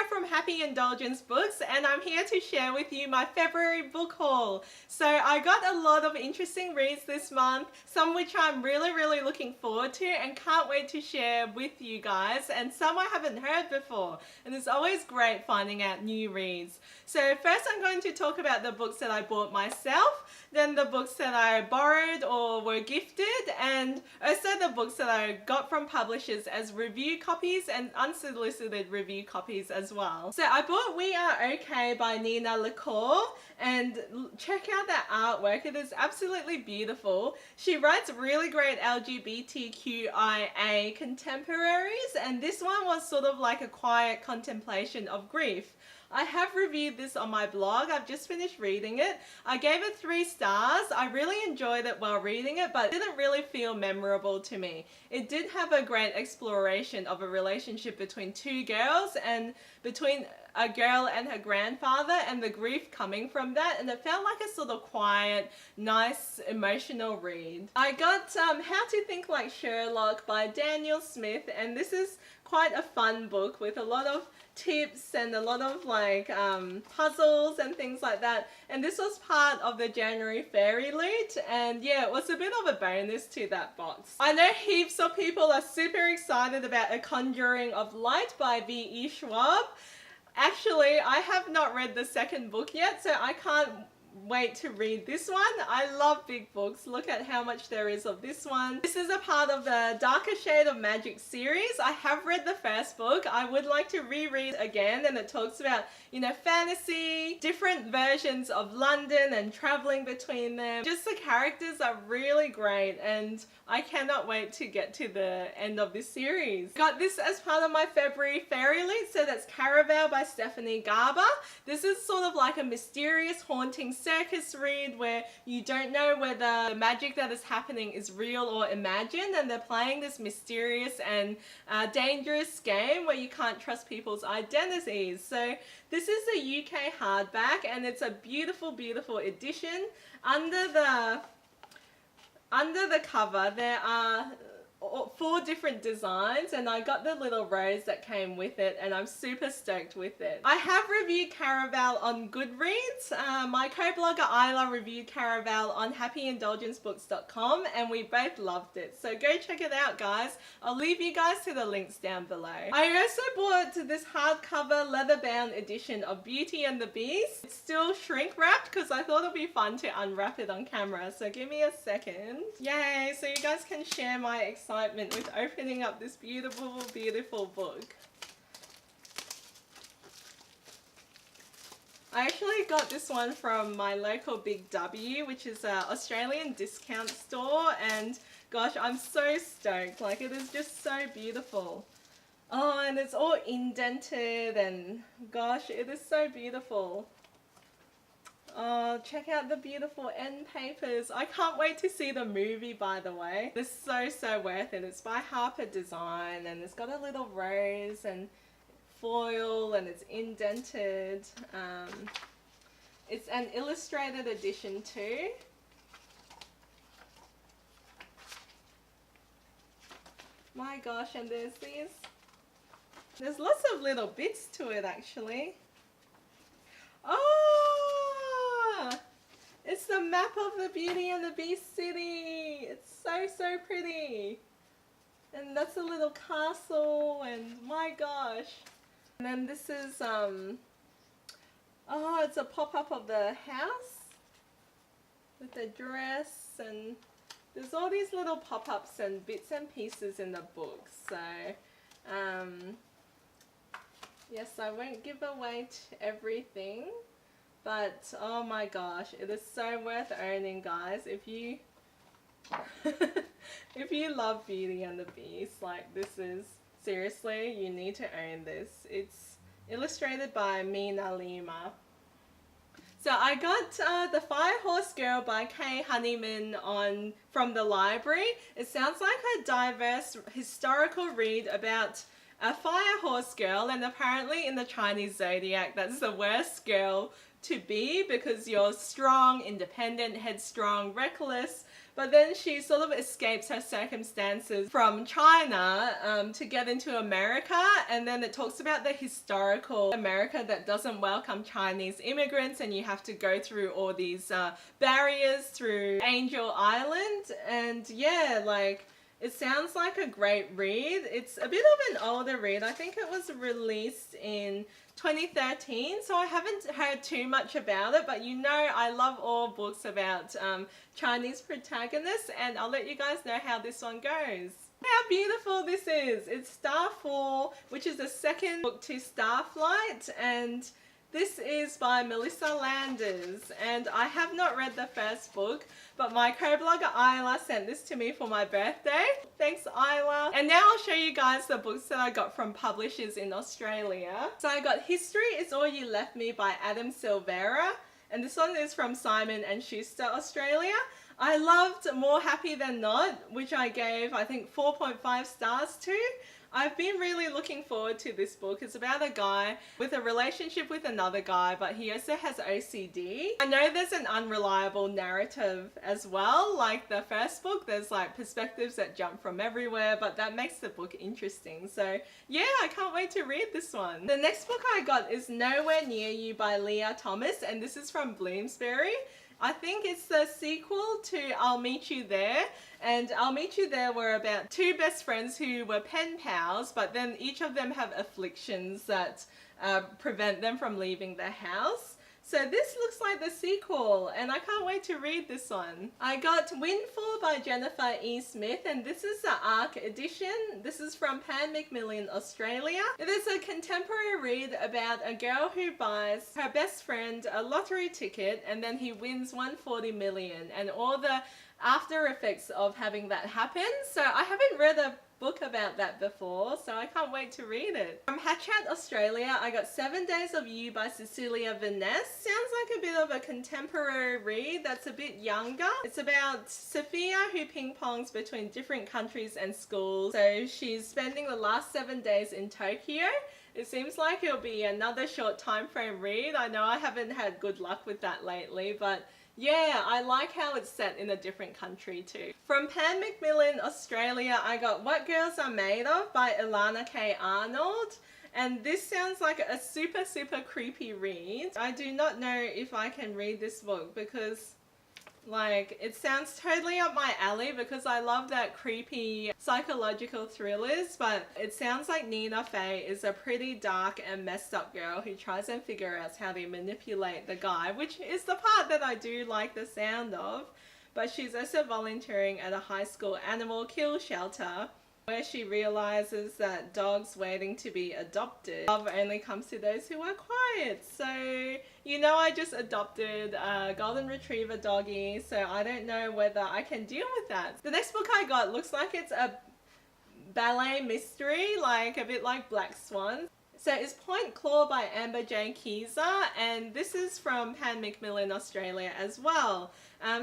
here from Happy Indulgence Books, and I'm here to share with you my February book haul. So I got a lot of interesting reads this month, some which I'm really looking forward to and can't wait to share with you guys, and some I haven't heard before, and it's always great finding out new reads. So first I'm going to talk about the books that I bought myself, then the books that I borrowed or were gifted, and also the books that I got from publishers as review copies and unsolicited review copies as well. So I bought We Are Okay by Nina LaCour, and check out that artwork. It is absolutely beautiful. She writes really great LGBTQIA contemporaries, and this one was sort of like a quiet contemplation of grief. I have reviewed this on my blog. I've just finished reading it. I gave it 3 stars. I really enjoyed it while reading it, but it didn't really feel memorable to me. It did have a great exploration of a relationship between 2 girls and between a girl and her grandfather and the grief coming from that, and it felt like a sort of quiet, nice, emotional read. I got How to Think Like Sherlock by Daniel Smith, and this is quite a fun book with a lot of tips and a lot of like puzzles and things like that, and this was part of the January Fairy Loot, and yeah, it was a bit of a bonus to that box. I know heaps of people are super excited about A Conjuring of Light by V.E. Schwab. Actually, I have not read the second book yet, so I can't wait to read this one. I love big books. Look at how much there is of this one. This is a part of the Darker Shade of Magic series. I have read the first book. I would like to reread again, and it talks about, you know, fantasy, different versions of London and traveling between them. Just the characters are really great, and I cannot wait to get to the end of this series. Got this as part of my February Fairy Loot, so that's Caraval by Stephanie Garber. This is sort of like a mysterious, haunting circus read where you don't know whether the magic that is happening is real or imagined, and they're playing this mysterious and dangerous game where you can't trust people's identities. So this is a UK hardback, and it's a beautiful edition. Under the cover there are 4 different designs, and I got the little rose that came with it, and I'm super stoked with it. I have reviewed Caraval on Goodreads. My co-blogger Isla reviewed Caraval on happyindulgencebooks.com, and we both loved it. So go check it out, guys. I'll leave you guys to the links down below. I also bought this hardcover leather-bound edition of Beauty and the Beast. It's still shrink wrapped because I thought it'd be fun to unwrap it on camera. So give me a second. Yay! So you guys can share my excitement with opening up this beautiful book. I actually got this one from my local Big W, which is an Australian discount store, and gosh, I'm so stoked. Like, it is just so beautiful. Oh, and it's all indented, and gosh, it is so beautiful. Oh, check out the beautiful end papers. I can't wait to see the movie, by the way. It's so worth it. It's by Harper Design, and it's got a little rose and foil, and it's indented. It's an illustrated edition too. My gosh, and there's lots of little bits to it actually. Oh! It's the map of the Beauty and the Beast city. It's so pretty. And that's a little castle, and my gosh. And then this is, oh, it's a pop-up of the house with the dress, and there's all these little pop-ups and bits and pieces in the book. So, yes, I won't give away everything. But oh my gosh, it is so worth owning, guys. If you if you love Beauty and the Beast, like, this is seriously, you need to own this. It's illustrated by Mina Lima. So I got The Fire Horse Girl by Kay Honeyman from the library. It sounds like a diverse historical read about a fire horse girl, and apparently in the Chinese zodiac that's the worst girl to be because you're strong, independent, headstrong, reckless, but then she sort of escapes her circumstances from China to get into America, and then it talks about the historical America that doesn't welcome Chinese immigrants, and you have to go through all these barriers through Angel Island. And yeah, like, it sounds like a great read. It's a bit of an older read. I think it was released in 2013, so I haven't heard too much about it, but you know I love all books about Chinese protagonists, and I'll let you guys know how this one goes. How beautiful this is! It's Starfall, which is the second book to Starflight, and this is by Melissa Landers, and I have not read the first book, but my co-blogger Isla sent this to me for my birthday. Thanks, Isla. And now I'll show you guys the books that I got from publishers in Australia. So I got History Is All You Left Me by Adam Silvera, and this one is from Simon & Schuster, Australia. I loved More Happy Than Not, which I gave, I think, 4.5 stars to. I've been really looking forward to this book. It's about a guy with a relationship with another guy, but he also has OCD. I know there's an unreliable narrative as well, like the first book. There's like perspectives that jump from everywhere, but that makes the book interesting. So yeah, I can't wait to read this one. The next book I got is Nowhere Near You by Leah Thomas, and this is from Bloomsbury. I think it's the sequel to I'll Meet You There, and I'll Meet You There were about two best friends who were pen pals, but then each of them have afflictions that prevent them from leaving the house. So this looks like the sequel, and I can't wait to read this one. I got Windfall by Jennifer E. Smith, and this is the ARC edition. This is from Pan Macmillan, Australia. It is a contemporary read about a girl who buys her best friend a lottery ticket, and then he wins 140 million, and all the after effects of having that happen. So I haven't read a book about that before, so I can't wait to read it. From Hatchat, Australia, I got 7 Days of You by Cecilia Vanness. Sounds like a bit of a contemporary read that's a bit younger. It's about Sophia who ping-pongs between different countries and schools. So she's spending the last 7 days in Tokyo. It seems like it'll be another short time frame read. I know I haven't had good luck with that lately, but yeah, I like how it's set in a different country too. From Pan Macmillan, Australia, I got What Girls Are Made Of by Ilana K. Arnold. And this sounds like a super creepy read. I do not know if I can read this book because like it sounds totally up my alley because I love that creepy psychological thrillers, but it sounds like Nina Fey is a pretty dark and messed up girl who tries and figure out how to manipulate the guy, which is the part that I do like the sound of. But she's also volunteering at a high school animal kill shelter where she realizes that dogs waiting to be adopted, love only comes to those who are quiet. So, you know, I just adopted a golden retriever doggy, so I don't know whether I can deal with that. The next book I got looks like it's a ballet mystery, like a bit like Black Swan. So it's Point Claw by Amber J. Keyser, and this is from Pan Macmillan, Australia as well.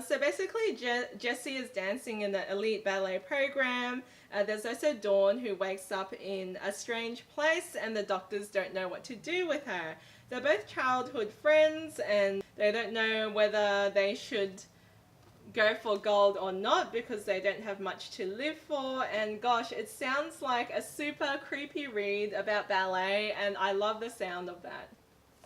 So basically Jessie is dancing in the elite ballet program. There's also Dawn who wakes up in a strange place and the doctors don't know what to do with her. They're both childhood friends and they don't know whether they should go for gold or not because they don't have much to live for. And gosh, it sounds like a super creepy read about ballet and I love the sound of that.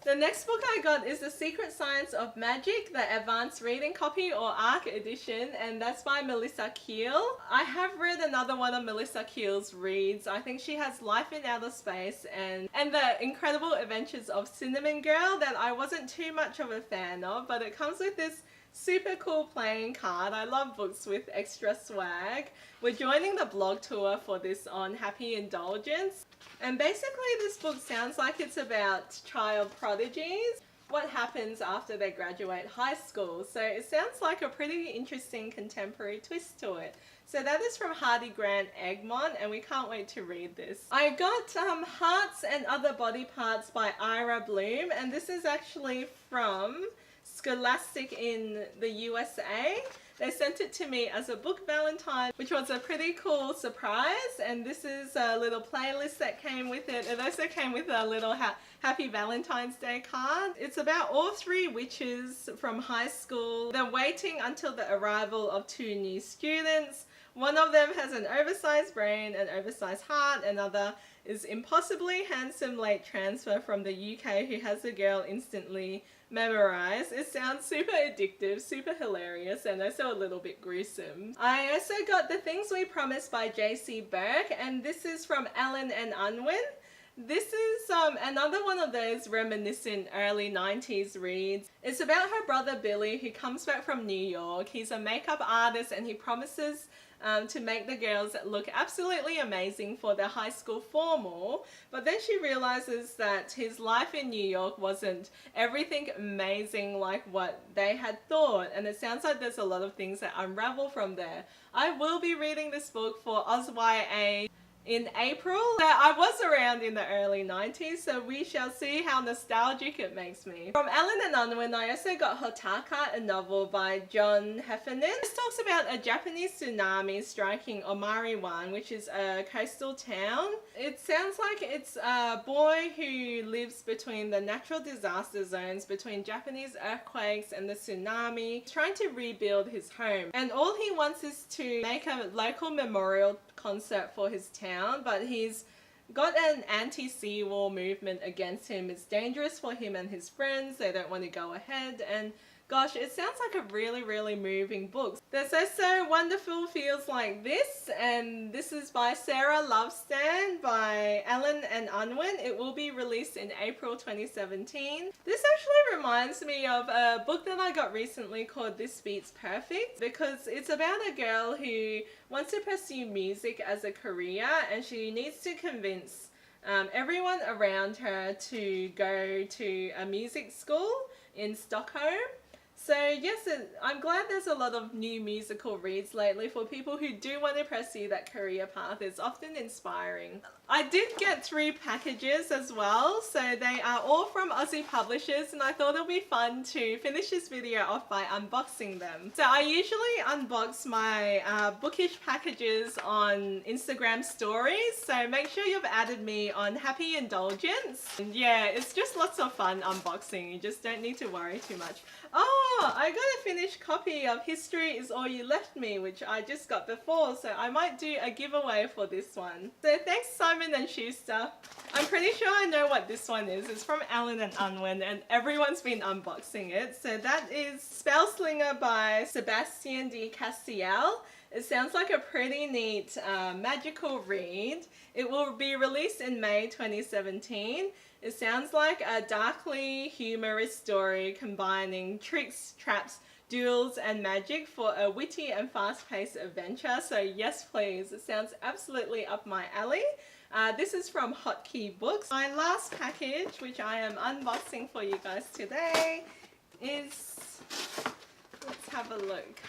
The next book I got is The Secret Science of Magic, the Advanced Reading Copy or ARC edition, and that's by Melissa Keel. I have read another one of Melissa Keel's reads. I think she has Life in Outer Space and The Incredible Adventures of Cinnamon Girl that I wasn't too much of a fan of, but it comes with this super cool playing card. I love books with extra swag. We're joining the blog tour for this on Happy Indulgence. And basically this book sounds like it's about child prodigies, what happens after they graduate high school. So it sounds like a pretty interesting contemporary twist to it. So that is from Hardy Grant Egmont and we can't wait to read this. I got Hearts and Other Body Parts by Ira Bloom, and this is actually from Scholastic in the USA. They sent it to me as a book valentine, which was a pretty cool surprise, and this is a little playlist that came with it. It also came with a little Happy Valentine's Day card. It's about all three witches from high school. They're waiting until the arrival of two new students. One of them has an oversized brain, an oversized heart. Another is impossibly handsome late transfer from the UK who has the girl instantly memorized. It sounds super addictive, super hilarious, and also a little bit gruesome. I also got The Things We Promised by J.C. Burke, and this is from Allen and Unwin. This is another one of those reminiscent early 90s reads. It's about her brother Billy who comes back from New York. He's a makeup artist and he promises to make the girls look absolutely amazing for their high school formal, but then she realizes that his life in New York wasn't everything amazing like what they had thought, and it sounds like there's a lot of things that unravel from there. I will be reading this book for OzYA in April. So I was around in the early 90s, so we shall see how nostalgic it makes me. From Allen and Unwin, I also got Hotaka, a novel by John Heffernan. This talks about a Japanese tsunami striking Omariwan, which is a coastal town. It sounds like it's a boy who lives between the natural disaster zones, between Japanese earthquakes and the tsunami, trying to rebuild his home. And all he wants is to make a local memorial concert for his town, but he's got an anti-seawall movement against him. It's dangerous for him and his friends. They don't want to go ahead, and gosh, it sounds like a really, really moving book. There's also Wonderful Feels Like This, and this is by Sarah Lovestand by Allen and Unwin. It will be released in April 2017. This actually reminds me of a book that I got recently called This Beats Perfect, because it's about a girl who wants to pursue music as a career, and she needs to convince everyone around her to go to a music school in Stockholm. So yes, I'm glad there's a lot of new musical reads lately for people who do want to pursue that career path. It's often inspiring. I did get 3 packages as well, so they are all from Aussie publishers, and I thought it would be fun to finish this video off by unboxing them. So I usually unbox my bookish packages on Instagram stories, so make sure you've added me on Happy Indulgence. And yeah, it's just lots of fun unboxing. You just don't need to worry too much. Oh, I got a finished copy of History Is All You Left Me, which I just got before, so I might do a giveaway for this one. So thanks Simon and Schuster. I'm pretty sure I know what this one is. It's from Allen and Unwin, and everyone's been unboxing it. So that is Spellslinger by Sebastian de Castiel. It sounds like a pretty neat magical read. It will be released in May 2017. It sounds like a darkly humorous story combining tricks, traps, duels and magic for a witty and fast-paced adventure. So yes please, it sounds absolutely up my alley. This is from Hotkey Books. My last package, which I am unboxing for you guys today, is, let's have a look.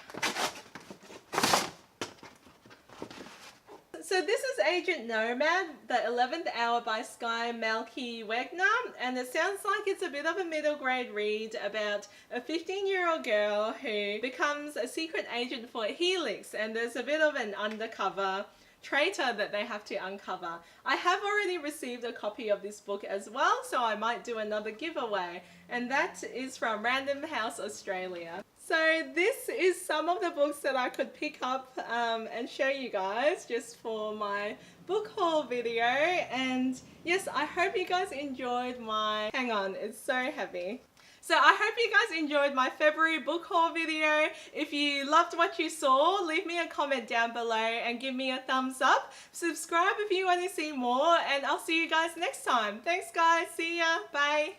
So this is Agent Nomad, the 11th Hour by Skye Malky-Wegner, and it sounds like it's a bit of a middle grade read about a 15-year-old girl who becomes a secret agent for Helix, and there's a bit of an undercover traitor that they have to uncover. I have already received a copy of this book as well, so I might do another giveaway, and that is from Random House Australia. So this is some of the books that I could pick up and show you guys just for my book haul video. And yes, I hope you guys enjoyed my, hang on, it's so heavy. So I hope you guys enjoyed my February book haul video. If you loved what you saw, leave me a comment down below and give me a thumbs up. Subscribe if you want to see more, and I'll see you guys next time. Thanks guys, see ya, bye.